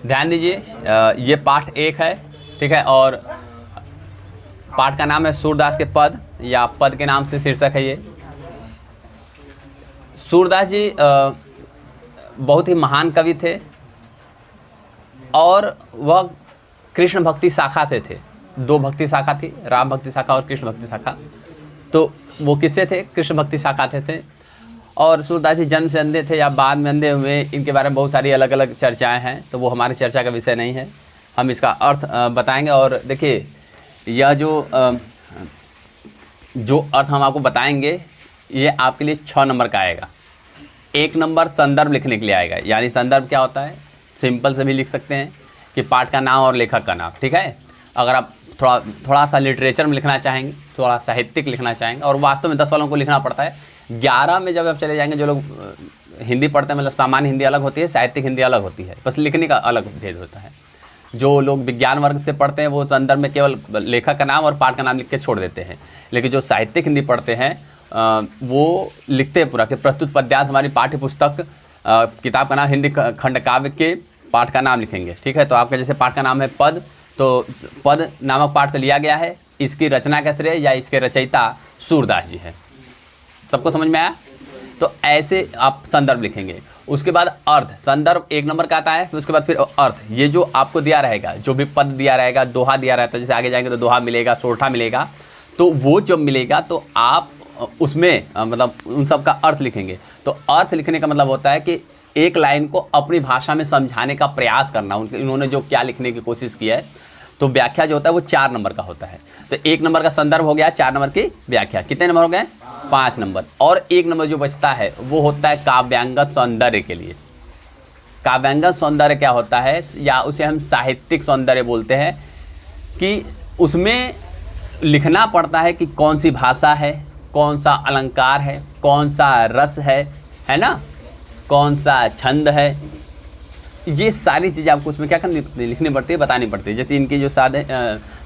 ध्यान दीजिए, ये पाठ 1 है, ठीक है। और पाठ का नाम है सूरदास के पद, या पद के नाम से शीर्षक है ये। सूरदास जी बहुत ही महान कवि थे और वह कृष्ण भक्ति शाखा से थे। 2 भक्ति शाखा थी, राम भक्ति शाखा और कृष्ण भक्ति शाखा। तो वो किससे थे? कृष्ण भक्ति शाखा थे। और सूरदास जी जन्म से अंधे थे या बाद में अंधे हुए, इनके बारे में बहुत सारी अलग अलग चर्चाएं हैं, तो वो हमारी चर्चा का विषय नहीं है। हम इसका अर्थ बताएंगे। और देखिए, यह जो अर्थ हम आपको बताएंगे, ये आपके लिए 6 नंबर का आएगा। 1 नंबर संदर्भ लिखने के लिए आएगा। यानी संदर्भ क्या होता है? सिंपल से भी लिख सकते हैं कि पाठ का नाम और लेखक का नाम, ठीक है। अगर आप थोड़ा सा लिटरेचर में लिखना चाहेंगे, थोड़ा साहित्यिक लिखना चाहेंगे, और वास्तव में 10 वालों को लिखना पड़ता है। 11 में जब आप चले जाएंगे, जो लोग हिंदी पढ़ते हैं, मतलब सामान्य हिंदी अलग होती है, साहित्यिक हिंदी अलग होती है, बस लिखने का अलग भेद होता है। जो लोग विज्ञान वर्ग से पढ़ते हैं वो संदर्भ में केवल लेखक का नाम और पाठ का नाम लिख के छोड़ देते हैं। लेकिन जो साहित्यिक हिंदी पढ़ते हैं वो लिखते हैं पूरा कि प्रस्तुत पद्यांश हमारी पाठ्य पुस्तक किताब का नाम हिंदी खंड काव्य के पाठ का नाम लिखेंगे, ठीक है। तो आपका जैसे पाठ का नाम है पद, तो पद नामक पाठ से लिया गया है। इसकी रचना का श्रेय या इसके रचयिता सूरदास जी हैं। सबको समझ में आया? तो ऐसे आप संदर्भ लिखेंगे। उसके बाद अर्थ, संदर्भ 1 नंबर का आता है। फिर उसके बाद फिर अर्थ, ये जो आपको दिया रहेगा, जो भी पद दिया रहेगा, दोहा दिया रहता है, जैसे आगे जाएंगे तो दोहा मिलेगा, सोरठा मिलेगा, तो वो जब मिलेगा तो आप उसमें मतलब उन सब का अर्थ लिखेंगे। तो अर्थ लिखने का मतलब होता है कि एक लाइन को अपनी भाषा में समझाने का प्रयास करना। इन्होंने जो क्या लिखने की कोशिश की है, तो व्याख्या जो होता है वो 4 नंबर का होता है। तो 1 नंबर का संदर्भ हो गया, 4 नंबर की व्याख्या। कितने नंबर हो गए? 5 नंबर। और 1 नंबर जो बचता है वो होता है काव्यांगत सौंदर्य के लिए। काव्यांगत सौंदर्य क्या होता है, या उसे हम साहित्यिक सौंदर्य बोलते हैं, कि उसमें लिखना पड़ता है कि कौन सी भाषा है, कौन सा अलंकार है, कौन सा रस है ना, कौन सा छंद है। ये सारी चीज़ें आपको उसमें क्या करनी पड़ती है, लिखनी पड़ती है, बतानी पड़ती है। जैसे इनकी जो सादे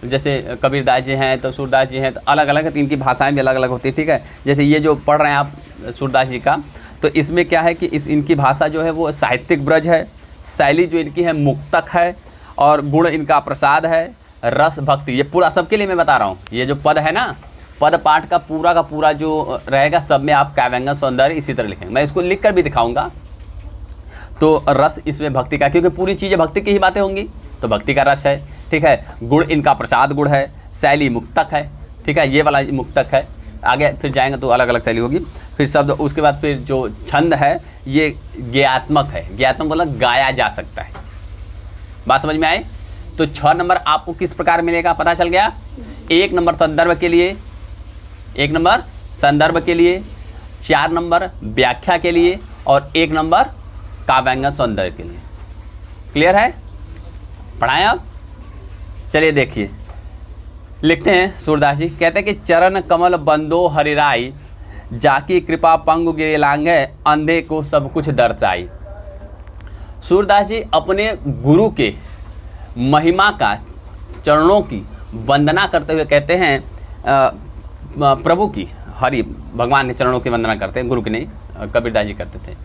जैसे कबीरदास जी हैं तो सूरदास जी हैं, तो अलग अलग है, तो इनकी भाषाएं भी अलग अलग होती है, ठीक है। जैसे ये जो पढ़ रहे हैं आप सूरदास जी का, तो इसमें क्या है कि इनकी भाषा जो है वो साहित्यिक ब्रज है, शैली जो इनकी है मुक्तक है, और गुण इनका प्रसाद है, रस भक्ति। ये पूरा सबके लिए मैं बता रहा हूँ। ये जो पद है ना, पद पाठ का पूरा जो रहेगा, सब में आप काव्यांगत सौंदर्य इसी तरह लिखेंगे। मैं इसको लिख कर भी दिखाऊंगा। तो रस इसमें भक्ति का, क्योंकि पूरी चीज़ें भक्ति की ही बातें होंगी, तो भक्ति का रस है, ठीक है। गुण इनका प्रसाद गुण है, शैली मुक्तक है, ठीक है। ये वाला मुक्तक है। आगे फिर जाएंगे तो अलग अलग शैली होगी। फिर शब्द, उसके बाद फिर जो छंद है ये ज्ञात्मक है। ज्ञात्मक मतलब गाया जा सकता है। बात समझ में आए? तो 6 नंबर आपको किस प्रकार मिलेगा पता चल गया। 1 नंबर संदर्भ के लिए, 1 नंबर संदर्भ के लिए, 4 नंबर व्याख्या के लिए, और 1 नंबर काव्यांगत सौंदर्य के लिए। क्लियर है? पढ़ाएं अब। चलिए देखिए, लिखते हैं सूरदास जी। कहते हैं कि चरण कमल बंदो हरिराई, जाकी कृपा पंगु गिरे लांगे, अंधे को सब कुछ दर्शाई। सूरदास जी अपने गुरु के महिमा का, चरणों की वंदना करते हुए कहते हैं, प्रभु की, हरि भगवान के चरणों की वंदना करते हैं, गुरु की नहीं, कबीरदास जी करते थे।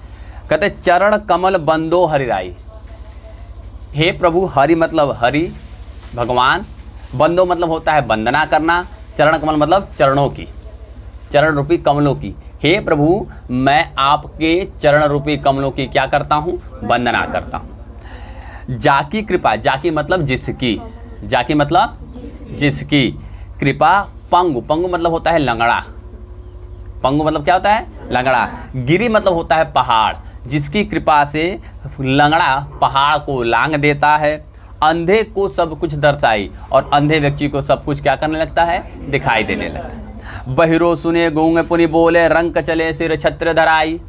कहते चरण कमल बंदो हरिराई, हे प्रभु, हरि मतलब हरि भगवान, बंदो मतलब होता है वंदना करना, चरण कमल मतलब चरणों की, चरण रूपी कमलों की। हे प्रभु, मैं आपके चरण रूपी कमलों की क्या करता हूँ? वंदना करता हूँ। जाकी कृपा, जाकी मतलब जिसकी, जाकी मतलब जिसकी, कृपा पंगु, पंगु मतलब होता है लंगड़ा, पंगु मतलब क्या होता है? लंगड़ा। गिरी मतलब होता है पहाड़, जिसकी कृपा से लंगड़ा पहाड़ को लांग देता है। अंधे को सब कुछ दर्शाई, और अंधे व्यक्ति को सब कुछ क्या करने लगता है? दिखाई देने लगता है। बहिरो सुने गूंगे पुनि बोले, रंग चले सिर छत्र धराई।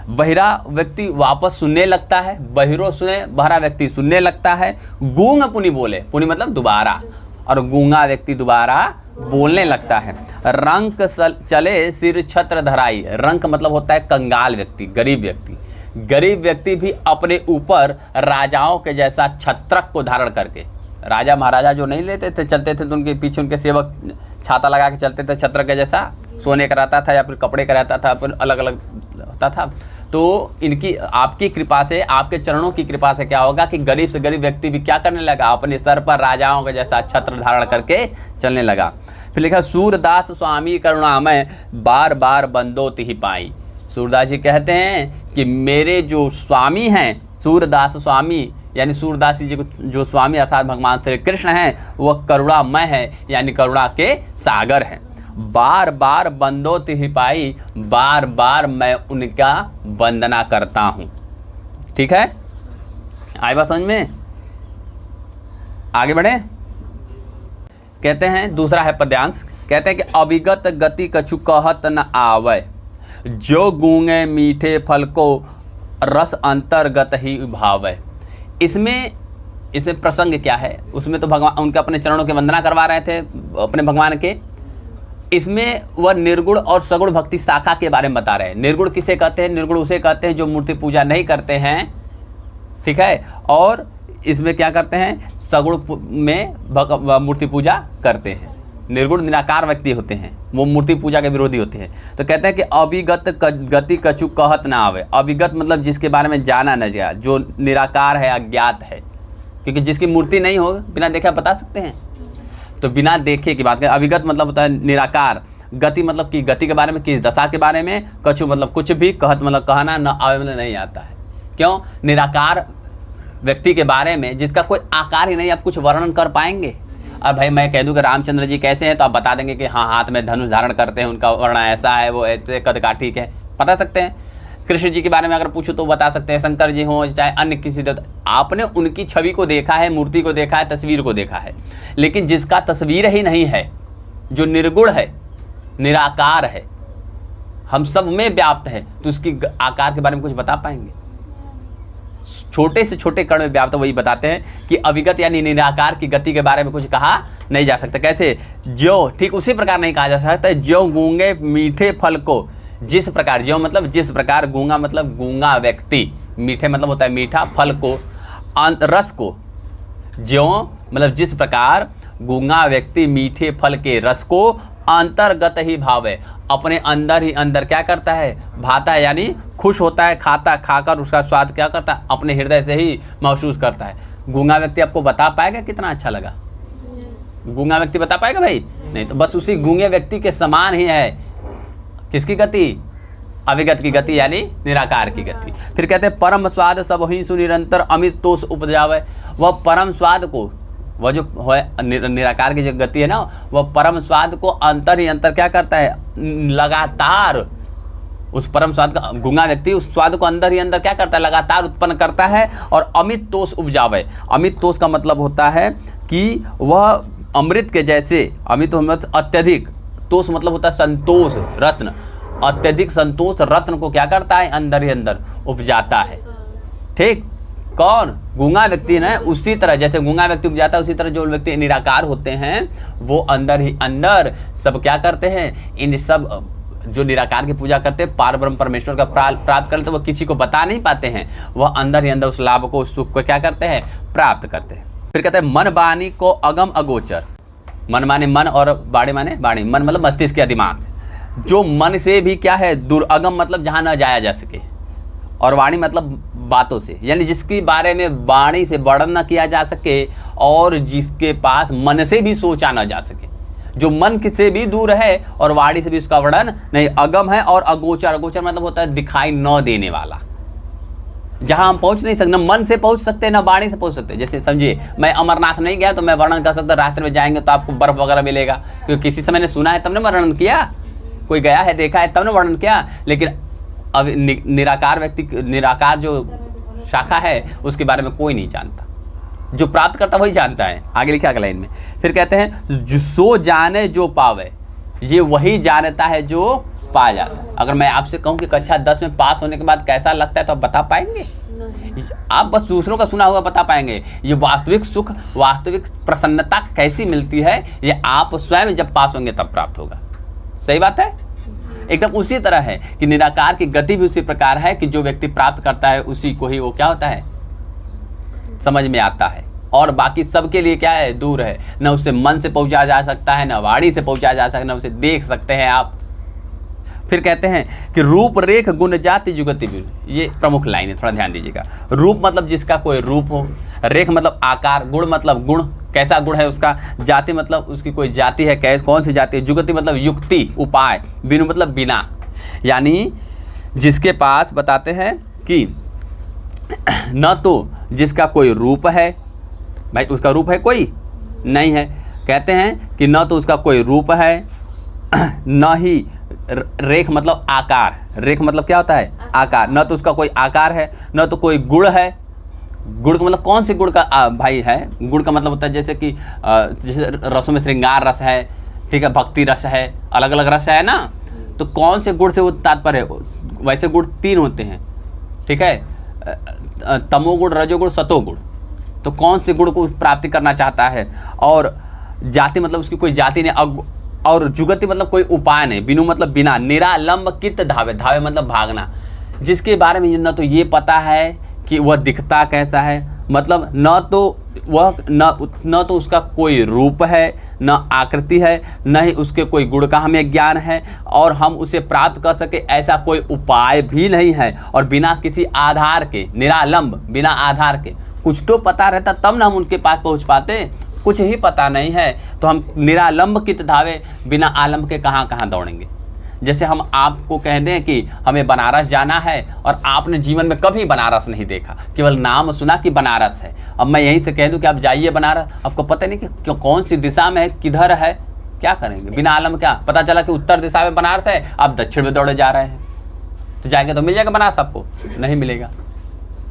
बहिरा व्यक्ति वापस सुनने लगता है, बहिरो सुने, बहरा व्यक्ति सुनने लगता है, गूंग पुनि बोले, पुनि मतलब दोबारा, और गूंगा व्यक्ति दोबारा बोलने लगता है। रंक चले सिर छत्र धराई, रंक मतलब होता है कंगाल व्यक्ति, गरीब व्यक्ति। गरीब व्यक्ति भी अपने ऊपर राजाओं के जैसा छत्रक को धारण करके, राजा महाराजा जो नहीं लेते थे, चलते थे, तो उनके पीछे उनके सेवक छाता लगा के चलते थे, छत्रक के जैसा, सोने का रहता था या फिर कपड़े का रहता था, फिर अलग अलग होता था। तो इनकी आपकी कृपा से, आपके चरणों की कृपा से क्या होगा कि गरीब से गरीब व्यक्ति भी क्या करने लगा, अपने सर पर राजाओं के जैसा छत्र धारण करके चलने लगा। फिर लिखा सूरदास स्वामी करुणामय बार बार बंदो तिहि पाई। सूरदास जी कहते हैं कि मेरे जो स्वामी हैं, सूरदास स्वामी यानी सूरदास जी जो स्वामी अर्थात भगवान श्री कृष्ण हैं, वह करुणामय है यानी करुणा के सागर हैं। बार बार बंदो तिहि पाई, बार बार मैं उनका वंदना करता हूं। ठीक है, आई बात समझ में? आगे बढ़े। कहते हैं दूसरा है पद्यांश, कहते हैं कि अविगत गति कछु कहत न आवे, जो गूंगे मीठे फल को रस अंतर्गत ही भावे। इसमें प्रसंग क्या है, उसमें तो भगवान उनके अपने चरणों की वंदना करवा रहे थे अपने भगवान के। इसमें वह निर्गुण और सगुण भक्ति शाखा के बारे में बता रहे हैं। निर्गुण किसे कहते हैं? निर्गुण उसे कहते हैं जो मूर्ति पूजा नहीं करते हैं, ठीक है, और इसमें क्या करते हैं, सगुण में मूर्ति पूजा करते हैं। निर्गुण निराकार व्यक्ति होते हैं, वो मूर्ति पूजा के विरोधी होते हैं। तो कहते हैं कि अविगत गति कछु कहत ना आवे। अविगत मतलब जिसके बारे में जाना न जाए, जो निराकार है, अज्ञात है, क्योंकि जिसकी मूर्ति नहीं हो बिना देखे बता सकते हैं, तो बिना देखे की बात करें। अविगत मतलब होता है निराकार, गति मतलब कि गति के बारे में, किस दशा के बारे में, कछु मतलब कुछ भी, कहत मतलब कहना, न आवे मतलब नहीं आता है। क्यों? निराकार व्यक्ति के बारे में जिसका कोई आकार ही नहीं, आप कुछ वर्णन कर पाएंगे? अब भाई मैं कह दूं कि रामचंद्र जी कैसे हैं, तो आप बता देंगे कि हाँ हाथ में धनुष धारण करते हैं, उनका वर्ण ऐसा है, वो ऐसे कद का, ठीक है, बता सकते हैं। कृष्ण जी के बारे में अगर पूछो तो बता सकते हैं, शंकर जी हों चाहे अन्य किसी देवता, आपने उनकी छवि को देखा है, मूर्ति को देखा है, तस्वीर को देखा है। लेकिन जिसका तस्वीर ही नहीं है, जो निर्गुण है, निराकार है, हम सब में व्याप्त है, तो उसकी आकार के बारे में कुछ बता पाएंगे? छोटे से छोटे कण में व्याप्त, वही बताते हैं कि अविगत यानी निराकार की गति के बारे में कुछ कहा नहीं जा सकता। कैसे? ज्यों, ठीक उसी प्रकार नहीं कहा जा सकता, ज्यों गूंगे मीठे फल को, जिस प्रकार, ज्यों मतलब जिस प्रकार, गूंगा मतलब गूंगा व्यक्ति, मीठे मतलब होता है मीठा, फल को, रस को, ज्यों मतलब जिस प्रकार गूंगा व्यक्ति मीठे फल के रस को अंतर्गत ही भावे, अपने अंदर ही अंदर क्या करता है, भाता है, यानी खुश होता है, खाता, खाकर उसका स्वाद क्या करता है, अपने हृदय से ही महसूस करता है। गूंगा व्यक्ति आपको बता पाएगा कितना अच्छा लगा? गूंगा व्यक्ति बता पाएगा भाई? नहीं। तो बस उसी गूंगे व्यक्ति के समान ही है किसकी गति? अविगत की गति यानी निराकार की गति। फिर कहते हैं परम स्वाद सब ही सुनिरंतर अमित तोष उपजावे। वह परम स्वाद को, वह जो है निराकार की जो गति है ना, वह परम स्वाद को अंतर ही अंतर क्या करता है, लगातार उस परम स्वाद का, गूंगा व्यक्ति उस स्वाद को अंदर ही अंदर क्या करता है, लगातार उत्पन्न करता है और अमित तोष उपजावे। अमित तोष का मतलब होता है कि वह अमृत के जैसे, अमित मतलब अत्यधिक, तोष मतलब होता है संतोष, रत्न, अत्यधिक संतोष रत्न को क्या करता है, अंदर ही अंदर उपजाता है। ठीक, कौन? गूंगा व्यक्ति ना, उसी तरह जैसे गूंगा व्यक्ति उपजाता है, उसी तरह जो व्यक्ति निराकार होते हैं वो अंदर ही अंदर सब क्या करते हैं, इन सब जो निराकार की पूजा करते हैं, पार ब्रह्म परमेश्वर का प्राप्त करते हैं, वो किसी को बता नहीं पाते हैं, वह अंदर ही अंदर उस लाभ को, उस सुख को क्या करते हैं, प्राप्त करते हैं। फिर कहते हैं मन बानी को अगम अगोचर। मन माने मन और बाणी माने बाणी। मन मतलब मस्तिष्क या दिमाग, जो मन से भी क्या है, दुर्गम मतलब जहाँ न जाया जा सके, और वाणी मतलब बातों से, यानी जिसके बारे में वाणी से वर्णन न किया जा सके और जिसके पास मन से भी सोचा न जा सके, जो मन से भी दूर है और वाणी से भी उसका वर्णन नहीं, अगम है। और अगोचर, अगोचर मतलब होता है दिखाई न देने वाला, जहां हम पहुंच नहीं सकते, न मन से पहुंच सकते, न वाणी से पहुंच सकते। जैसे समझिए मैं अमरनाथ नहीं गया तो मैं वर्णन कर सकता, रास्ते में जाएंगे तो आपको बर्फ वगैरह मिलेगा, क्योंकि किसी से मैंने सुना है तब ने वर्णन किया, कोई गया है देखा है तब ने वर्णन किया। लेकिन अब निराकार व्यक्ति, निराकार जो शाखा है उसके बारे में कोई नहीं जानता, जो प्राप्त करता वही जानता है। आगे लिखा अगला लाइन में, फिर कहते हैं सो जाने जो पावे, ये वही जानता है जो पा जाता है। अगर मैं आपसे कहूं कि कक्षा 10 में पास होने के बाद कैसा लगता है तो आप बता पाएंगे? आप बस दूसरों का सुना हुआ बता पाएंगे। ये वास्तविक सुख, वास्तविक प्रसन्नता कैसी मिलती है, ये आप स्वयं जब पास होंगे तब प्राप्त होगा। सही बात है? एकदम उसी तरह है कि निराकार की गति भी उसी प्रकार है कि जो व्यक्ति प्राप्त करता है उसी को ही वो क्या होता है, समझ में आता है, और बाकी सबके लिए क्या है, दूर है। न उससे मन से पहुंचा जा सकता है, न वाणी से पहुंचा जा सकता है, न उसे देख सकते हैं आप। फिर कहते हैं कि रूप रेख गुण जाति जुगति विभु। ये प्रमुख लाइन है, थोड़ा ध्यान दीजिएगा। रूप मतलब जिसका कोई रूप हो, रेख मतलब आकार, गुण मतलब गुण, कैसा गुण है उसका, जाति मतलब उसकी कोई जाति है, कौन सी जाति है, जुगति मतलब युक्ति उपाय, बिनु मतलब बिना, यानी जिसके पास बताते हैं कि न तो जिसका कोई रूप है, भाई उसका रूप है कोई नहीं है, कहते हैं कि न तो उसका कोई रूप है, न ही रेख मतलब आकार, रेख मतलब क्या होता है आकार, न तो उसका कोई आकार है, न तो कोई गुण है। गुण का मतलब कौन से गुण का भाई है, गुण का मतलब होता है जैसे कि जैसे रसों में श्रृंगार रस है, ठीक है, भक्ति रस है, अलग अलग रस है ना, तो कौन से गुण से वो तात्पर्य है। वैसे गुण 3 होते हैं, ठीक है, तमोगुण, रजोगुण, सतोगुण, तो कौन से गुण को प्राप्ति करना चाहता है। और जाति मतलब उसकी कोई जाति नहीं, और जुगति मतलब कोई उपाय नहीं, बिनु मतलब बिना, निरालंब कित धावे, धावे मतलब भागना, जिसके बारे में न तो ये पता है कि वह दिखता कैसा है, मतलब न तो वह न तो उसका कोई रूप है, न आकृति है, न ही उसके कोई गुण का हमें ज्ञान है, और हम उसे प्राप्त कर सके ऐसा कोई उपाय भी नहीं है, और बिना किसी आधार के, निरालंब बिना आधार के, कुछ तो पता रहता तब ना हम उनके पास पहुंच पाते, कुछ ही पता नहीं है तो हम निरालंब कित धावे, बिना आलम के कहाँ कहाँ दौड़ेंगे। जैसे हम आपको कह दें कि हमें बनारस जाना है और आपने जीवन में कभी बनारस नहीं देखा, केवल नाम सुना कि बनारस है, अब मैं यहीं से कह दूं कि आप जाइए बनारस, आपको पता नहीं कि कौन सी दिशा में है, किधर है, क्या करेंगे बिना आलम। क्या पता चला कि उत्तर दिशा में बनारस है, आप दक्षिण में दौड़े जा रहे हैं, तो जाएंगे तो मिल जाएगा बनारस, आपको नहीं मिलेगा।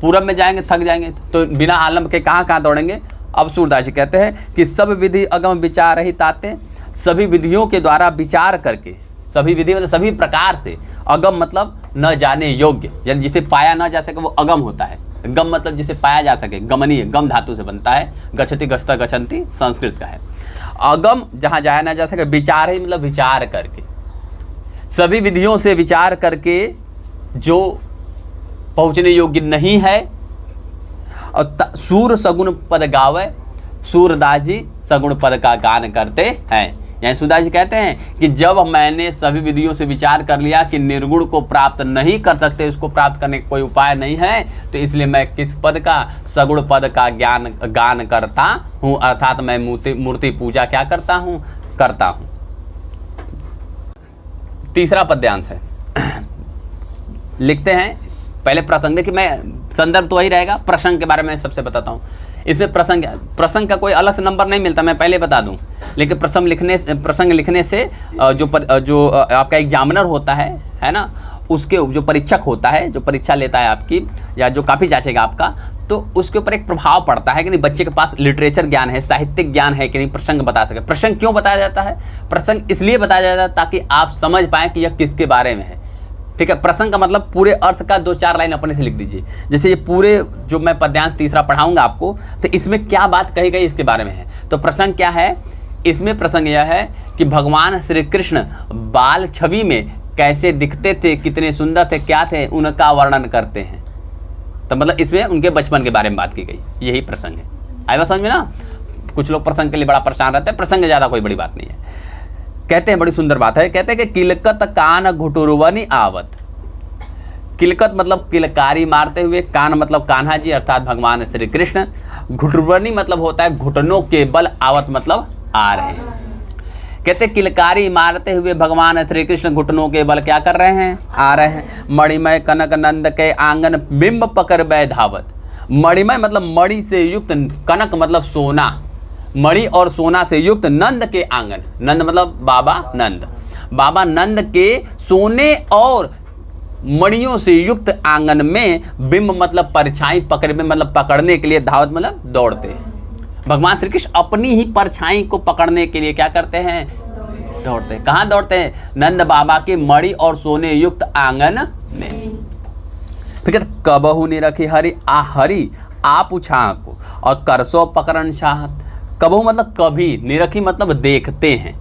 पूरब में जाएंगे थक जाएंगे, तो बिना आलम के कहाँ कहाँ दौड़ेंगे। अब सूरदास जी कहते हैं कि सब विधि अगम विचार ही ताते, सभी विधियों के द्वारा विचार करके, सभी विधि मतलब सभी प्रकार से, अगम मतलब न जाने योग्य, यानी जिसे पाया न जा सके वो अगम होता है। गम मतलब जिसे पाया जा सके, गमनीय, गम धातु से बनता है, गच्छति गच्छता गच्छन्ति संस्कृत का है। अगम जहाँ जाया न जा सके, विचार ही मतलब विचार करके, सभी विधियों से विचार करके जो पहुँचने योग्य नहीं है। और सूर सगुण पद गावे, सूरदास जी सगुण पद का गान करते हैं। यानी सूरदास जी कहते हैं कि जब मैंने सभी विधियों से विचार कर लिया कि निर्गुण को प्राप्त नहीं कर सकते, उसको प्राप्त करने का कोई उपाय नहीं है, तो इसलिए मैं किस पद का, सगुण पद का गान करता हूँ, अर्थात मैं मूर्ति पूजा क्या करता हूँ, करता हूँ। तीसरा पद्यांश है, लिखते हैं पहले प्रसंग, देखिए मैं संदर्भ तो वही रहेगा, प्रसंग के बारे में सबसे बताता हूँ। इसमें प्रसंग का कोई अलग से नंबर नहीं मिलता, मैं पहले बता दूं, लेकिन प्रसंग लिखने से जो आपका एग्जामिनर होता है ना, उसके जो परीक्षक होता है, जो परीक्षा लेता है आपकी, या जो काफ़ी जांचेगा आपका, तो उसके ऊपर एक प्रभाव पड़ता है कि नहीं बच्चे के पास लिटरेचर ज्ञान है, साहित्यिक ज्ञान है कि नहीं, प्रसंग बता सके। प्रसंग क्यों बताया जाता है, प्रसंग इसलिए बताया जाता है ताकि आप समझ पाएँ कि यह किसके बारे में है, ठीक है। प्रसंग का मतलब पूरे अर्थ का 2-4 लाइन अपने से लिख दीजिए। जैसे ये पूरे जो मैं पद्यांश तीसरा पढ़ाऊंगा आपको, तो इसमें क्या बात कही गई इसके बारे में है। तो प्रसंग क्या है, इसमें प्रसंग यह है कि भगवान श्री कृष्ण बाल छवि में कैसे दिखते थे, कितने सुंदर थे, क्या थे, उनका वर्णन करते हैं। तो मतलब इसमें उनके बचपन के बारे में बात की गई, यही प्रसंग है। आएगा समझ में ना। कुछ लोग प्रसंग के लिए बड़ा परेशान रहते हैं, प्रसंग ज़्यादा कोई बड़ी बात नहीं है। कहते हैं बड़ी सुंदर बात है, कहते हैं कि किलकत कान घुटुरवनी आवत। किलकत मतलब किलकारी मारते हुए, कान मतलब कान्हा जी अर्थात भगवान श्री कृष्ण, घुटुरवनी मतलब होता है घुटनों के बल, आवत मतलब आ रहे हैं। कहते किलकारी मारते हुए भगवान श्री कृष्ण घुटनों के बल क्या कर रहे हैं, आ रहे हैं। मणिमय कनक नंद के आंगन बिंब पकड़ बै धावत। मणिमय मतलब मणि से युक्त, कनक मतलब सोना, मणि और सोना से युक्त नंद के आंगन, नंद मतलब बाबा नंद, बाबा नंद के सोने और मणियों से युक्त आंगन में, बिंब मतलब परछाई, पकड़ में मतलब पकड़ने के लिए, धावत मतलब दौड़ते हैं। भगवान श्री कृष्ण अपनी ही परछाई को पकड़ने के लिए क्या करते हैं, दौड़ते हैं। कहाँ दौड़ते हैं, नंद बाबा के मणि और सोने युक्त आंगन में। फिर कहते कबहू निरखी हरि आ हरि आप उछा को, और करसो पकड़न चाहत। कबहू मतलब कभी, निरखी मतलब देखते हैं,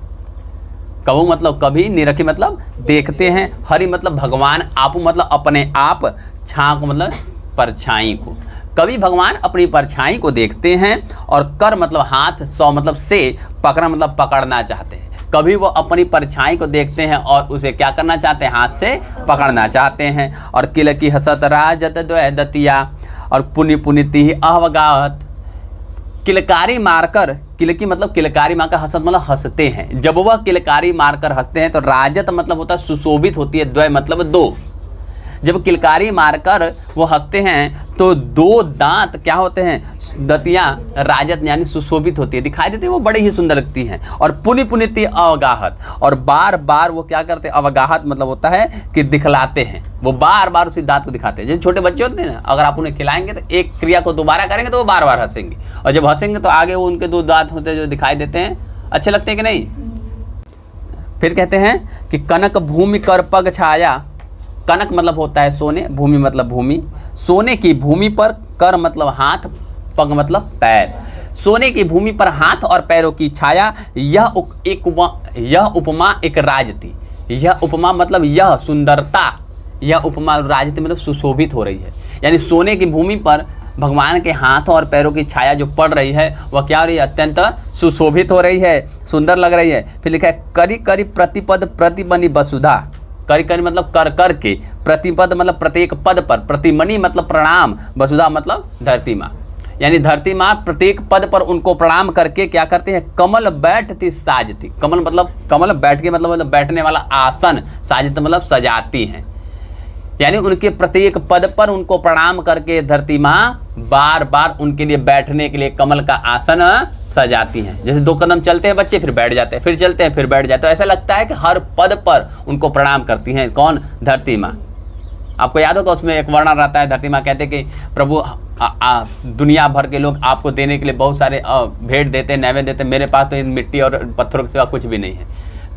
कबहू मतलब कभी, निरखी मतलब देखते हैं, हरि मतलब भगवान, आपू मतलब अपने आप, छां को मतलब परछाई को। कभी भगवान अपनी परछाई को देखते हैं, और कर मतलब हाथ, सौ मतलब से, पकड़ा मतलब पकड़ना चाहते हैं। कभी वो अपनी परछाई को देखते हैं और उसे क्या करना चाहते हैं, हाथ से पकड़ना चाहते हैं। और किलकी हसत राजत द्वय दतिया और पुनि पुनिति अवगाहत, किलकारी मारकर, किलकी मतलब किलकारी मारकर, हसत मतलब हंसते हैं। जब वह किलकारी मारकर हंसते हैं तो राजत मतलब होता है सुशोभित होती है, द्वय मतलब दो। जब किलकारी मारकर वो हंसते हैं तो दो दांत क्या होते हैं, दतियां राजत यानी सुशोभित होती है, दिखाई देती है, वो बड़ी ही सुंदर लगती हैं। और पुनि पुनिति अवगाहत, और बार बार वो क्या करते हैं, अवगाहत मतलब होता है कि दिखलाते हैं, वो बार बार उसी दांत को दिखाते हैं। जैसे छोटे बच्चे होते हैं ना, अगर आप उन्हें खिलाएंगे तो एक क्रिया को दोबारा करेंगे तो वो बार बार हंसेंगे, और जब हंसेंगे तो आगे वो उनके दो दांत होते हैं जो दिखाई देते हैं, अच्छे लगते हैं कि नहीं। फिर कहते हैं कि कनक भूमि कर पग छाया, कनक मतलब होता है सोने, भूमि मतलब भूमि, सोने की भूमि पर, कर मतलब हाथ, पग मतलब पैर, सोने की भूमि पर हाथ और पैरों की छाया, यह उपमा एक राज थी। यह उपमा मतलब यह सुंदरता, यह उपमा राज थी मतलब सुशोभित हो रही है, यानी सोने की भूमि पर भगवान के हाथ और पैरों की छाया जो पड़ रही है वह क्या हो रही है, अत्यंत सुशोभित हो रही है, सुंदर लग रही है। फिर लिखा है करी करी प्रतिपद प्रतिबनी वसुधा, करी करी मतलब कर कर के, प्रतिपद मतलब प्रत्येक पद पर, प्रतिमणि मतलब प्रणाम, वसुधा मतलब धरती माँ, यानी धरती माँ प्रत्येक पद पर उनको प्रणाम करके क्या करते हैं, कमल बैठती साजती, कमल मतलब कमल बैठ के मतलब बैठने वाला आसन, साजत मतलब सजाती हैं, यानी उनके प्रत्येक पद पर उनको प्रणाम करके धरती माँ बार बार उनके लिए बैठने के लिए कमल का आसन सजाती हैं। जैसे 2 कदम चलते हैं बच्चे, फिर बैठ जाते हैं, फिर चलते हैं, फिर बैठ जाते हैं, तो ऐसा लगता है कि हर पद पर उनको प्रणाम करती हैं। कौन, धरती माँ। आपको याद होगा उसमें एक वर्णन रहता है, धरती माँ कहते हैं कि प्रभु दुनिया भर के लोग आपको देने के लिए बहुत सारे भेंट देते हैं, नैवेद्य देते हैं, मेरे पास तो इन मिट्टी और पत्थरों के सिवा कुछ भी नहीं है।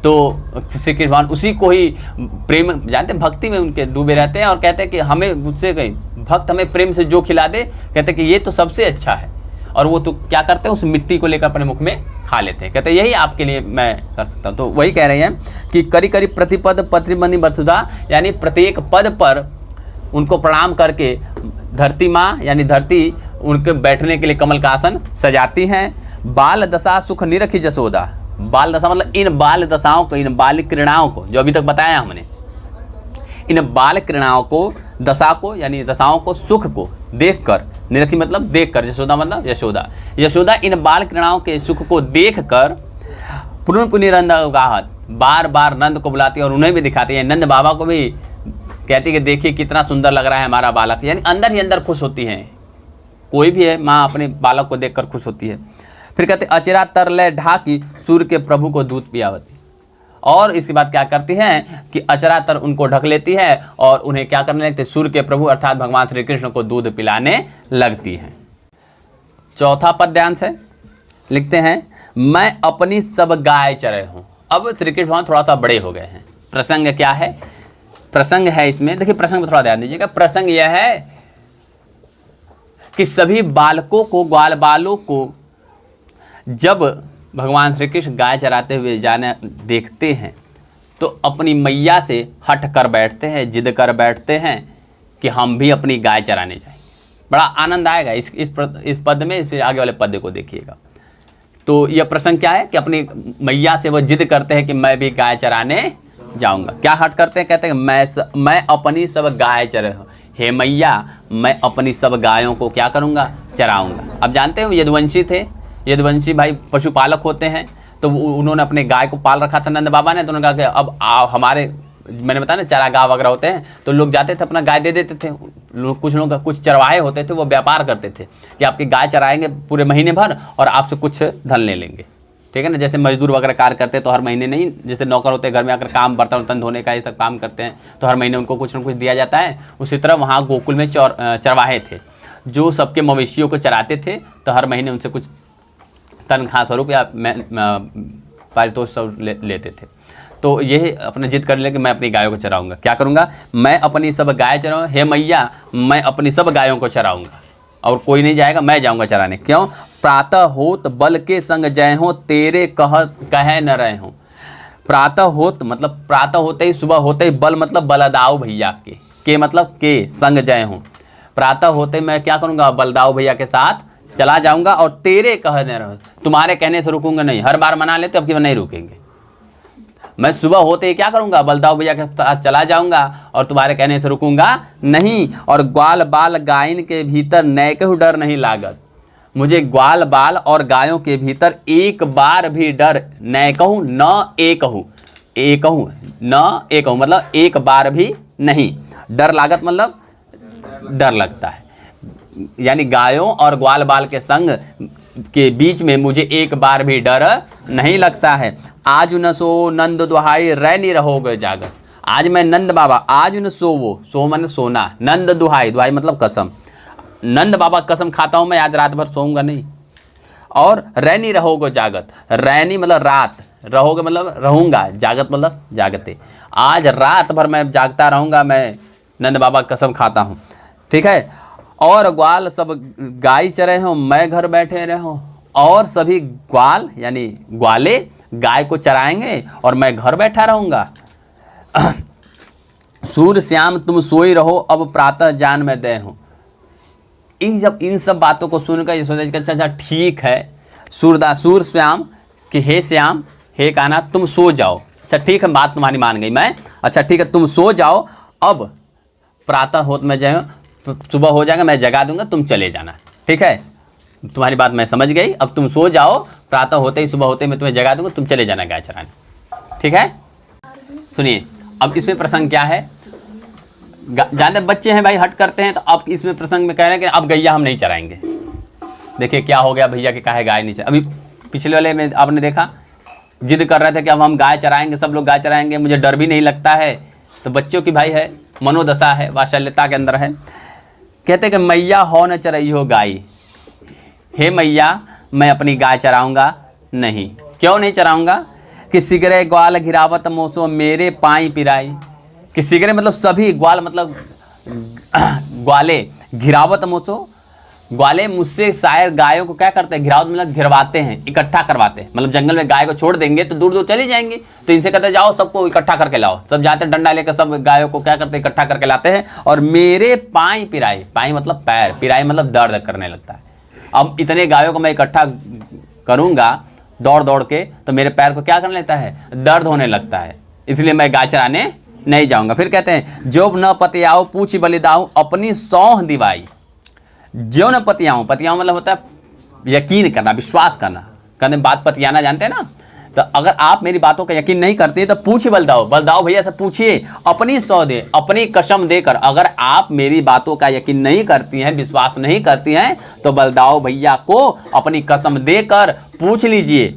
तो श्री कृष्ण भगवान उसी को ही प्रेम, जानते भक्ति में उनके डूबे रहते हैं और कहते हैं कि हमें मुझसे कहीं भक्त हमें प्रेम से जो खिला दे, कहते हैं कि ये तो सबसे अच्छा है, और वो तो क्या करते हैं, उस मिट्टी को लेकर अपने मुख में खा लेते हैं, कहते हैं यही आपके लिए मैं कर सकता हूँ। तो वही कह रहे हैं कि करी करी प्रतिपद प्रतिबंधी वसुधा, यानी प्रत्येक पद पर उनको प्रणाम करके धरती माँ यानी धरती उनके बैठने के लिए कमल का आसन सजाती हैं। बाल दशा सुख निरखी जसोदा, बाल दशा मतलब इन बाल दशाओं को, इन बाल क्रीड़ाओं को जो अभी तक बताया हमने, इन बाल क्रीड़ाओं को, दशा को यानी दशाओं को, सुख को देखकर, निरखी मतलब देखकर, यशोदा मतलब यशोदा, यशोदा इन बाल क्रीड़ाओं के सुख को देखकर पुनः पुनिरंद गाहत, बार बार नंद को बुलाती है और उन्हें भी दिखाती है, नंद बाबा को भी कहती है कि देखिए कितना सुंदर लग रहा है हमारा बालक, यानी अंदर ही अंदर खुश होती हैं। कोई भी है माँ अपने बालक को देखकर खुश होती है। फिर कहते अचरा तरलय ढाकी सूर्य के प्रभु को दूध पियावती, और इसके बाद क्या करती हैं कि अचरातर उनको ढक लेती है और उन्हें क्या करने लगती है, सूर्य के प्रभु अर्थात भगवान श्री कृष्ण को दूध पिलाने लगती हैं। चौथा पद ध्यान से लिखते हैं, मैं अपनी सब गाय चरे हूँ। अब श्री कृष्ण भगवान थोड़ा सा बड़े हो गए हैं। प्रसंग क्या है, प्रसंग है इसमें, देखिए प्रसंग पर थोड़ा ध्यान दीजिएगा। प्रसंग यह है कि सभी बालकों को, ग्वाल बालों को जब भगवान श्री कृष्ण गाय चराते हुए जाने देखते हैं तो अपनी मैया से हट कर बैठते हैं, जिद कर बैठते हैं कि हम भी अपनी गाय चराने जाएं। बड़ा आनंद आएगा इस पद में, फिर आगे वाले पद को देखिएगा। तो यह प्रसंग क्या है कि अपनी मैया से वह जिद करते हैं कि मैं भी गाय चराने जाऊंगा। क्या हट करते हैं, कहते हैं मैं अपनी सब गाय चरे, हे मैया मैं अपनी सब गायों को क्या करूंगा, चराऊंगा। अब जानते हो यदुवंशी थे, यदुवंशी भाई पशुपालक होते हैं, तो उन्होंने अपने गाय को पाल रखा था नंद बाबा ने, तो उन्होंने कहा कि अब हमारे, मैंने बताया ना चारागाह वगैरह होते हैं, तो लोग जाते थे अपना गाय दे देते थे। कुछ लोग, कुछ चरवाहे होते थे, वो व्यापार करते थे कि आपकी गाय चराएंगे पूरे महीने भर और आपसे कुछ धन ले लेंगे, ठीक है ना। जैसे मजदूर वगैरह कार्य करते हैं तो हर महीने नहीं, जैसे नौकर होते हैं घर में आकर काम, बर्तन वर्तन धोने का ये सब काम करते हैं तो हर महीने उनको कुछ ना कुछ दिया जाता है। उसी तरह वहाँ गोकुल में चरवाहे थे जो सबके मवेशियों को चराते थे, तो हर महीने उनसे कुछ तनख्वाह स्वरूप या पारितोष स्वरूप लेते थे। तो ये अपना जिद कर ले कि मैं अपनी गायों को चराऊंगा। क्या करूंगा, मैं अपनी सब गाय चराऊँ, हे मैया मैं अपनी सब गायों को चराऊंगा और कोई नहीं जाएगा, मैं जाऊंगा चराने। क्यों, प्रातः होत बल के संग जय हो, तेरे कह न रहे हो। प्रातः होत मतलब प्रातः होते ही, सुबह होते ही, बल मतलब बलदाऊ भैया के मतलब के संग जय हो। प्रातः होते मैं क्या करूंगा, बलदाऊ भैया के साथ चला जाऊंगा और तेरे कह न रहो, तुम्हारे कहने से रुकूंगा नहीं। हर बार मना लेते अब की नहीं रुकेंगे, मैं सुबह होते ही क्या करूँगा, बलदाऊ भैया के साथ चला जाऊँगा और तुम्हारे कहने से रुकूंगा नहीं। और ग्वाल बाल गायन के भीतर नैकहु डर नहीं लागत, मुझे ग्वाल बाल और गायों के भीतर एक बार भी डर नैकहु न एकहु, एकहु न एकहु मतलब एक बार भी नहीं। डर लागत मतलब डर लगता है, यानी गायों और ग्वाल बाल के संग के बीच में मुझे एक बार भी डर नहीं लगता है। आज न सो नंद दुहाई रैनी रहोगे जागत, आज मैं नंद बाबा, आज न सोवो, सो मन सोना, नंद दुहाई, दुहाई मतलब कसम, नंद बाबा कसम खाता हूँ मैं आज रात भर सोऊंगा नहीं। और रैनी रहोगे जागत, रैनी मतलब रात, रहोगे मतलब रहूँगा, जागत मतलब जागते, आज रात भर मैं जागता रहूँगा, मैं नंद बाबा कसम खाता हूँ। ठीक है। और ग्वाल सब गाय चरे हों, मैं घर बैठे रहूं, और सभी ग्वाल यानी ग्वाले गाय को चराएंगे और मैं घर बैठा रहूँगा। सूर्य श्याम तुम सोई रहो, अब प्रातः जान में दे हूँ। इन सब बातों को सुनकर ये सोचा कि अच्छा ठीक है, सूर्य श्याम कि हे श्याम, हे कान्हा तुम सो जाओ, अच्छा ठीक है बात तुम्हारी मान गई मैं, अच्छा ठीक है तुम सो जाओ, अब प्रातः होत में जाए, सुबह हो जाएगा मैं जगा दूंगा, तुम चले जाना, ठीक है तुम्हारी बात मैं समझ गई, अब तुम सो जाओ, प्रातः होते ही सुबह होते ही मैं तुम्हें जगा दूंगा, तुम चले जाना गाय चराने, ठीक है। सुनिए अब इसमें प्रसंग क्या है, ज़्यादा बच्चे हैं भाई हट करते हैं, तो अब इसमें प्रसंग में कह रहे हैं कि अब गैया हम नहीं चराएंगे। देखिए क्या हो गया भैया कि काहे गाय नहीं चरा, अभी पिछले वाले में आपने देखा जिद कर रहे थे कि अब हम गाय चराएंगे, सब लोग गाय चराएंगे, मुझे डर भी नहीं लगता है। तो बच्चों की भाई है मनोदशा है, वात्सल्यता के अंदर है। कहते कि मैया हो न चरई हो गाय, हे मैया मैं अपनी गाय चराऊंगा नहीं। क्यों नहीं चराऊंगा कि सिगरे ग्वाल घिरावत मोसो मेरे पाई पिराई, कि सिगरे मतलब सभी, ग्वाल मतलब ग्वाले, घिरावत मोसो ग्वाले मुझसे शायर गायों को क्या करते हैं, घिरावत मतलब घिरवाते हैं, इकट्ठा करवाते हैं, मतलब जंगल में गाय को छोड़ देंगे तो दूर दूर चली जाएंगी, तो इनसे कहते जाओ सबको इकट्ठा करके लाओ, सब जाते हैं डंडा लेकर सब गायों को क्या करते हैं इकट्ठा करके लाते हैं। और मेरे पाई पिराई, पाई मतलब पैर, पिराई मतलब दर्द करने लगता है। अब इतने गायों को मैं इकट्ठा करूँगा दौड़ दौड़ के, तो मेरे पैर को क्या करने लगता है, दर्द होने लगता है, इसलिए मैं गाय चराने नहीं जाऊँगा। फिर कहते हैं जोब न पतियाओ पूछ बलिदाऊँ अपनी सौंह दिवाई, ज्यो न पतियाऊँ, पतियाऊँ मतलब होता है यकीन करना, विश्वास करना, कहते बात पतियाना जानते हैं ना, तो अगर आप मेरी बातों का यकीन नहीं करते तो पूछिए बलदाऊ, बलदाऊ भैया से पूछिए, अपनी सौ दे, अपनी कसम देकर, अगर आप मेरी बातों का यकीन नहीं करती हैं, विश्वास नहीं करती हैं, तो बलदाऊ भैया को अपनी कसम देकर पूछ लीजिए।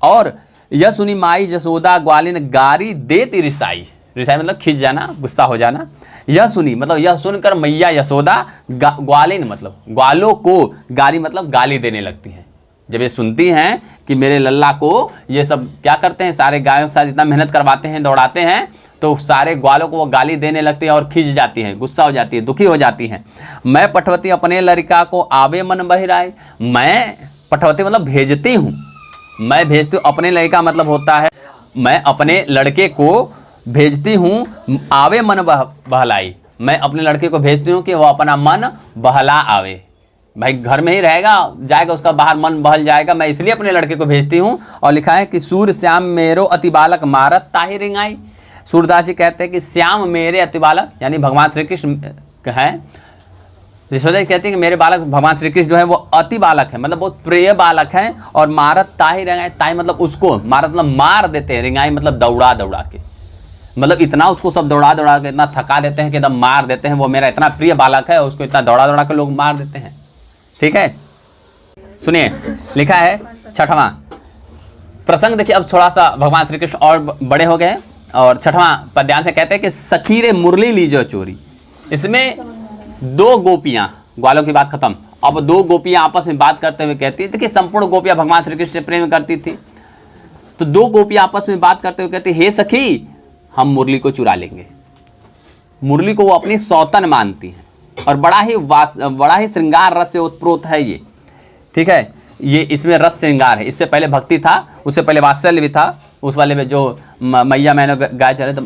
और यह सुनी माई जसोदा ग्वालिन गारी देती रिसाई, रिसाई मतलब खिंच जाना, गुस्सा हो जाना। यह सुनी मतलब यह सुनकर मैया यशोदा ग्वालिन मतलब ग्वालों को गाली मतलब गाली देने लगती हैं। जब ये सुनती हैं कि मेरे लल्ला को ये सब क्या करते हैं, सारे गायों के साथ इतना मेहनत करवाते हैं, दौड़ाते हैं, तो सारे ग्वालों को वो गाली देने लगती हैं और खिंच जाती हैं, गुस्सा हो जाती है, दुखी हो जाती हैं। मैं पठवती अपने लड़का को आवे मन बहिराए, मैं पठवती मतलब भेजती हूँ, मैं भेजती हूँ, अपने लड़का मतलब होता है मैं अपने लड़के को भेजती हूँ, आवे मन बहलाई, मैं अपने लड़के को भेजती हूँ कि वो अपना मन बहला आवे, भाई घर में ही रहेगा, जाएगा उसका बाहर मन बहल जाएगा, मैं इसलिए अपने लड़के को भेजती हूँ। और लिखा है कि सूर्य श्याम मेरो अति बालक मारत ताहि रिंगाई, सूरदास जी कहते हैं कि श्याम मेरे अति बालक यानी भगवान श्री कृष्ण हैं, यशोदा कहती है कि मेरे बालक भगवान श्री कृष्ण जो है वो अति बालक है, मतलब बहुत प्रिय बालक हैं। और मारत ताहि रिंगाई, ताहि मतलब उसको, मारत मतलब मार देते हैं, रिंगाई मतलब दौड़ा दौड़ा के, मतलब इतना उसको सब दौड़ा दौड़ा के इतना थका देते हैं कि एकदम मार देते हैं, वो मेरा इतना प्रिय बालक है, उसको इतना दौड़ा दौड़ा के लोग मार देते हैं। ठीक है, सुनिए लिखा है छठवां प्रसंग, देखिए अब थोड़ा सा भगवान श्री कृष्ण और बड़े हो गए। और छठवां पद्यांश से कहते हैं कि सखीरे मुरली लीजो चोरी, इसमें दो गोपियां, ग्वालों की बात खत्म, अब दो गोपियां आपस में बात करते हुए कहती है, देखिए संपूर्ण गोपियां भगवान श्री कृष्ण से प्रेम करती थी, तो दो गोपियां आपस में बात करते हुए कहती हे सखी हम मुरली को चुरा लेंगे। मुरली को वो अपनी सौतन मानती हैं और बड़ा ही श्रृंगार रस से उत्प्रोत है ये, ठीक है, ये इसमें रस श्रृंगार है, इससे पहले भक्ति था, उससे पहले वात्सल्य भी था, उस वाले में जो मैया मैंने गाय चले, तो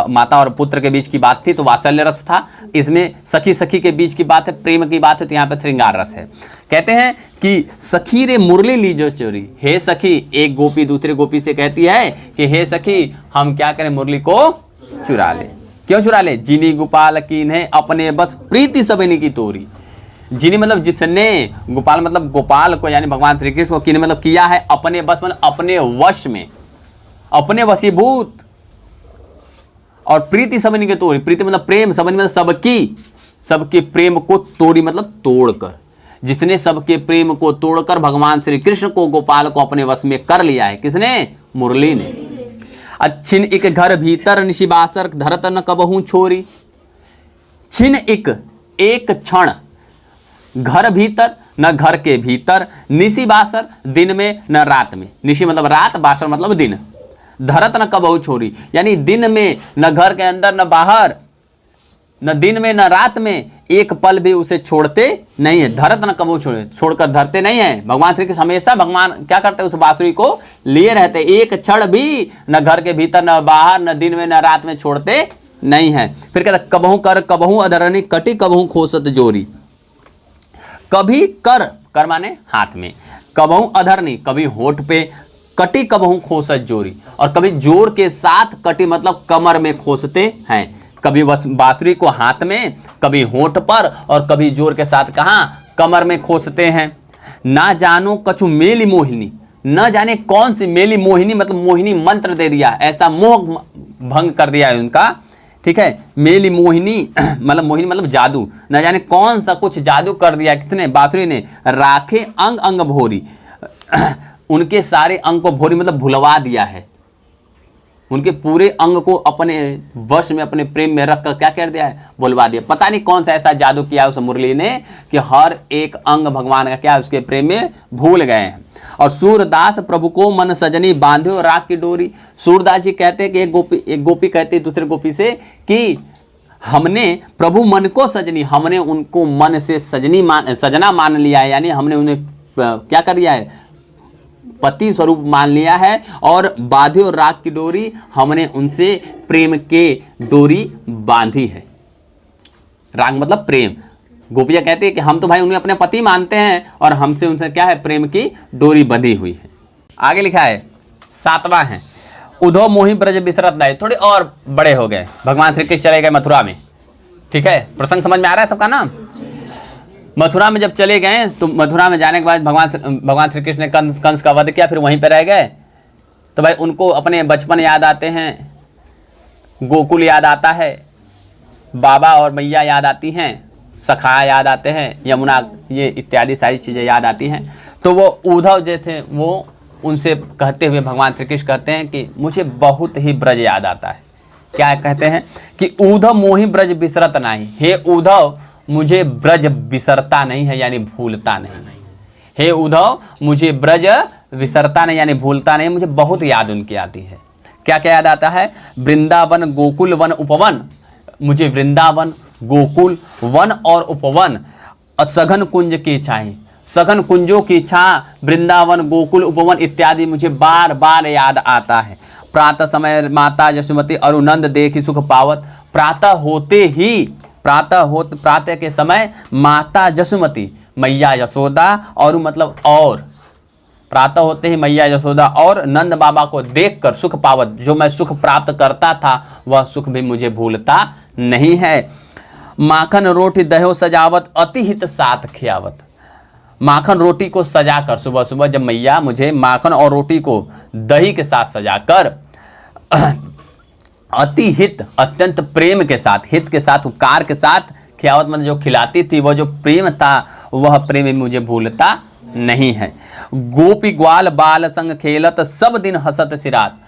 माता और पुत्र के बीच की बात थी, तो वात्सल्य रस था। इसमें सखी सखी के बीच की बात है, प्रेम की बात है, तो यहाँ पे श्रृंगार रस है। कहते हैं कि सखी रे मुरली ली जो चोरी, हे सखी, एक गोपी दूसरे गोपी से कहती है कि हे सखी हम क्या करें, मुरली को चुरा ले। क्यों चुरा ले? जिनी गोपाल कीन्हे अपने बस प्रीति सबनी की तोरी। जिनी मतलब जिसने, गोपाल मतलब गोपाल को यानी भगवान श्री कृष्ण को, किन्हे मतलब किया है अपने बस मतलब अपने वश में, अपने वशीभूत। और प्रीति सबनी के तोड़ी, प्रीति मतलब प्रेम, सबनी मतलब सबकी, सबके प्रेम को तोड़ी मतलब तोड़कर। जिसने सबके प्रेम को तोड़कर भगवान श्री कृष्ण को, गोपाल को अपने वश में कर लिया है। किसने? मुरली ने। छिन एक घर भीतर निशिबासर धरत न कबहू छोरी। छिन एक क्षण, घर भीतर न घर के भीतर, निशी बासर दिन में न रात में। निशी मतलब रात, बासर मतलब दिन। धरत न कबहू छोरी, यानी दिन में न घर के अंदर न बाहर, न दिन में न रात में, एक पल भी उसे छोड़ते नहीं है। धरत न कबहू छोड़कर धरते नहीं है। भगवान श्री कृष्ण हमेशा भगवान क्या करते हैं, उस बांसुरी को लिए रहते। एक क्षण भी न घर के भीतर न बाहर, न दिन में न रात में छोड़ते नहीं है। फिर कहते कबहू कर कबहू अधरनी कटी कबहू खोसत जोरी। कभी कर माने हाथ में, कबहू अधरनी कभी होठ पे, कटी कबहू खोसत जोरी, और कभी जोर के साथ कटी मतलब कमर में खोसते हैं। कभी बांसुरी को हाथ में, कभी होठ पर, और कभी जोर के साथ कहाँ, कमर में खोसते हैं। ना जानो कछु मेली मोहिनी, न जाने कौन सी मेली मोहिनी मतलब मोहिनी मंत्र दे दिया, ऐसा मोह भंग कर दिया है उनका। ठीक है, मेली मोहिनी मतलब मोहिनी मतलब जादू, न जाने कौन सा कुछ जादू कर दिया किसने, बांसुरी ने। राखे अंग अंग भोरी, उनके सारे अंग को भोरी मतलब भुलवा दिया है। उनके पूरे अंग को अपने वश में, अपने प्रेम में रखकर क्या कर दिया है, बुलवा दिया। पता नहीं कौन सा ऐसा जादू किया उस मुरली ने कि हर एक अंग भगवान का क्या उसके प्रेम में भूल गए हैं। और सूरदास प्रभु को मन सजनी बांध्यो राख की डोरी। सूरदास जी कहते हैं कि एक गोपी कहती है दूसरे गोपी से कि हमने प्रभु मन को सजनी, हमने उनको मन से सजना मान लिया है, यानी हमने उन्हें क्या कर दिया है, पति स्वरूप मान लिया है। और बांध्यो राख की डोरी, हमने उनसे प्रेम के डोरी बांधी है। राग मतलब प्रेम। गोपियाँ कहती है कि हम तो भाई उन्हें अपने पति मानते हैं और हमसे उनसे क्या है, प्रेम की डोरी बंधी हुई है। आगे लिखा है 7वां है, उधो मोहि ब्रज बिसरत नहीं। थोड़े और बड़े हो गए, भगवान श्री कृष्ण चले गए मथुरा में। ठीक है, प्रसंग समझ में आ रहा है सबका ना। मथुरा में जब चले गए तो मथुरा में जाने के बाद भगवान श्री कृष्ण ने कंस का वध किया, फिर वहीं पर रह गए। तो भाई उनको अपने बचपन याद आते हैं, गोकुल याद आता है, बाबा और मैया याद आती हैं, सखा याद आते हैं, यमुना, ये इत्यादि सारी चीज़ें याद आती हैं। तो वो उद्धव जो थे वो उनसे कहते हुए भगवान श्री कृष्ण कहते हैं कि मुझे बहुत ही ब्रज याद आता है। क्या कहते हैं कि उद्धव मोहि ब्रज बिसरत नहीं। हे उद्धव, मुझे ब्रज बिसरता नहीं है, यानी भूलता नहीं है। हे उद्धव, मुझे ब्रज बिसरता नहीं यानी भूलता नहीं, मुझे बहुत याद उनकी आती है। क्या क्या याद आता है? वृंदावन गोकुल वन उपवन। मुझे वृंदावन, गोकुल, वन और उपवन, सघन कुंज की इच्छाएं, सघन कुंजों की इच्छा, वृंदावन, गोकुल, उपवन इत्यादि मुझे बार बार याद आता है। प्रातः समय माता यशोमती अरुनंद देखी सुख पावत। प्रातः के समय माता यशोमती, मैया यशोदा, और मतलब और प्रातः होते ही मैया यशोदा और नंद बाबा को देखकर सुख पावत, जो मैं सुख प्राप्त करता था वह सुख भी मुझे भूलता नहीं है। माखन रोटी दह्यो सजावत, अति हित साथ खियावत। माखन रोटी को सजाकर सुबह सुबह जब मैया मुझे माखन और रोटी को दही के साथ सजाकर अति हित, अत्यंत प्रेम के साथ, हित के साथ, उपकार के साथ खियावत मतलब जो खिलाती थी, वह जो प्रेम था वह प्रेम मुझे भूलता नहीं है। गोपी ग्वाल बाल संग खेलत, सब दिन हसत सिरात।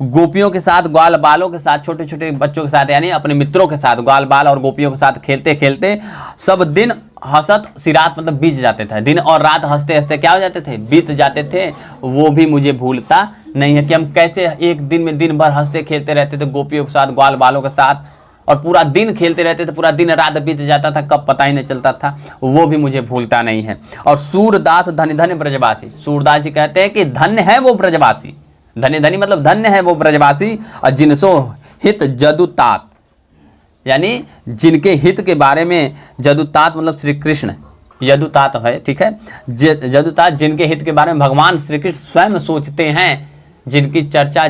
गोपियों के साथ, ग्वाल बालों के साथ, छोटे छोटे बच्चों के साथ, यानी अपने मित्रों के साथ, ग्वाल बाल और गोपियों के साथ खेलते खेलते सब दिन हसत सिरात मतलब बीत जाते थे। दिन और रात हंसते हंसते क्या हो जाते थे, बीत जाते थे। वो भी मुझे भूलता नहीं है कि हम कैसे एक दिन में दिन भर हंसते खेलते रहते थे गोपियों के साथ, ग्वाल बालों के साथ, और पूरा दिन खेलते रहते थे, पूरा दिन रात बीत जाता था, कब पता ही नहीं चलता था। वो भी मुझे भूलता नहीं है। और सूरदास धन्य धन्य ब्रजवासी। सूरदास जी कहते हैं कि धन्य है वो ब्रजवासी, धन्य धनी मतलब धन्य है वो ब्रजवासी, और जिनसो हित जदुतात, यानी जिनके हित के बारे में, जदुतात मतलब श्री कृष्ण, यदुतात है, ठीक है, जदुतात जिनके हित के बारे में भगवान श्री कृष्ण स्वयं सोचते हैं, जिनकी चर्चा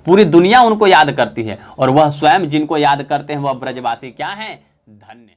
पूरी दुनिया उनको याद करती है, और वह स्वयं जिनको याद करते हैं वह ब्रजवासी क्या है, धन्य।